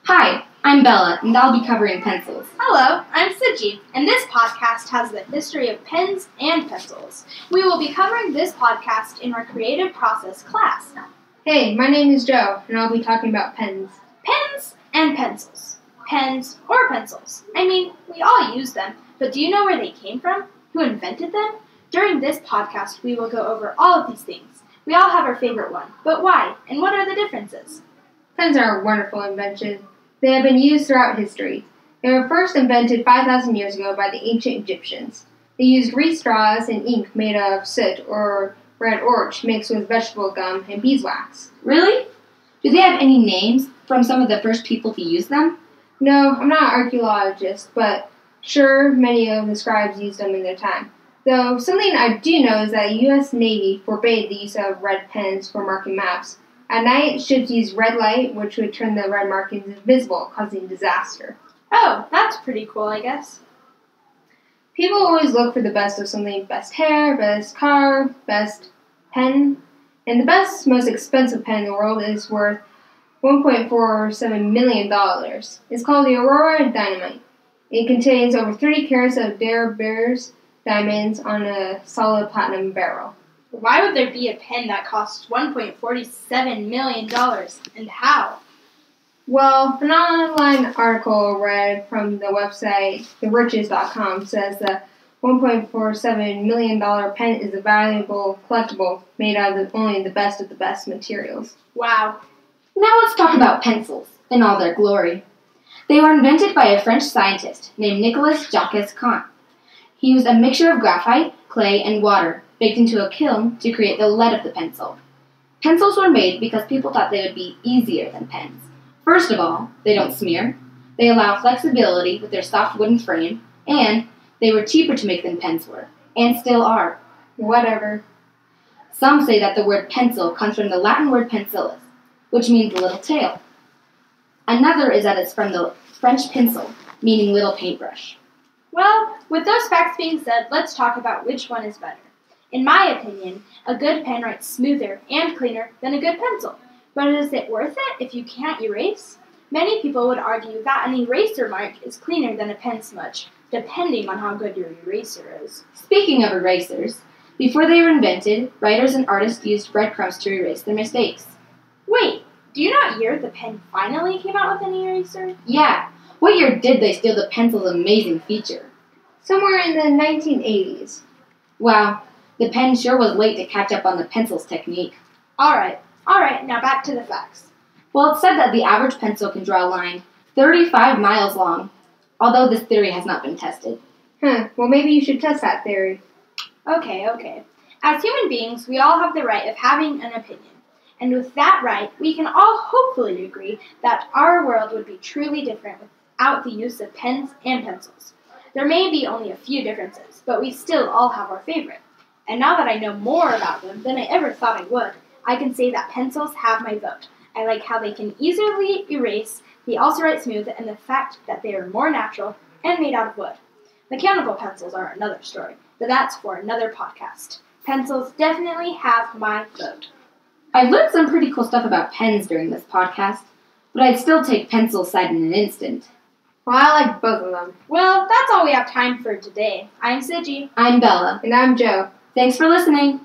Hi, I'm Bella, and I'll be covering pencils. Hello, I'm Siji, and this podcast has the history of pens and pencils. We will be covering this podcast in our creative process class. Hey, my name is Joe, and I'll be talking about pens. Pens and pencils. Pens or pencils. I mean, we all use them, but do you know where they came from? Who invented them? During this podcast, we will go over all of these things. We all have our favorite one, but why, and what are the differences? Pens are a wonderful invention. They have been used throughout history. They were first invented 5,000 years ago by the ancient Egyptians. They used reed straws and ink made of soot or red orge mixed with vegetable gum and beeswax. Really? Do they have any names from some of the first people to use them? No, I'm not an archaeologist, but sure, many of the scribes used them in their time. Though something I do know is that the U.S. Navy forbade the use of red pens for marking maps. At night, ships used red light, which would turn the red markings invisible, causing disaster. Oh, that's pretty cool, I guess. People always look for the best of something: best hair, best car, best pen. And the best, most expensive pen in the world is worth $1.47 million. It's called the Aurora Dynamite. It contains over 30 carats of De Beers diamonds on a solid platinum barrel. Why would there be a pen that costs $1.47 million, and how? Well, an online article read from the website theriches.com says the $1.47 million pen is a valuable collectible made out of only the best of the best materials. Wow. Now let's talk about pencils in all their glory. They were invented by a French scientist named Nicolas Jacques-Cant. He used a mixture of graphite, clay, and water baked into a kiln to create the lead of the pencil. Pencils were made because people thought they would be easier than pens. First of all, they don't smear, they allow flexibility with their soft wooden frame, and they were cheaper to make than pens were, and still are. Whatever. Some say that the word pencil comes from the Latin word pensillus, which means little tail. Another is that it's from the French pincel, meaning little paintbrush. Well, with those facts being said, let's talk about which one is better. In my opinion, a good pen writes smoother and cleaner than a good pencil. But is it worth it if you can't erase? Many people would argue that an eraser mark is cleaner than a pen smudge, depending on how good your eraser is. Speaking of erasers, before they were invented, writers and artists used breadcrumbs to erase their mistakes. Wait, do you not hear the pen finally came out with an eraser? Yeah, what year did they steal the pencil's amazing feature? Somewhere in the 1980s. Wow, the pen sure was late to catch up on the pencil's technique. Alright, now back to the facts. Well, it's said that the average pencil can draw a line 35 miles long, although this theory has not been tested. Well, maybe you should test that theory. Okay. As human beings, we all have the right of having an opinion. And with that right, we can all hopefully agree that our world would be truly different without the use of pens and pencils. There may be only a few differences, but we still all have our favorite. And now that I know more about them than I ever thought I would, I can say that pencils have my vote. I like how they can easily erase, they also write smooth, and the fact that they are more natural and made out of wood. Mechanical pencils are another story, but that's for another podcast. Pencils definitely have my vote. I've learned some pretty cool stuff about pens during this podcast, but I'd still take pencil's side in an instant. Well, I like both of them. Well, that's all we have time for today. I'm Siji. I'm Bella. And I'm Joe. Thanks for listening.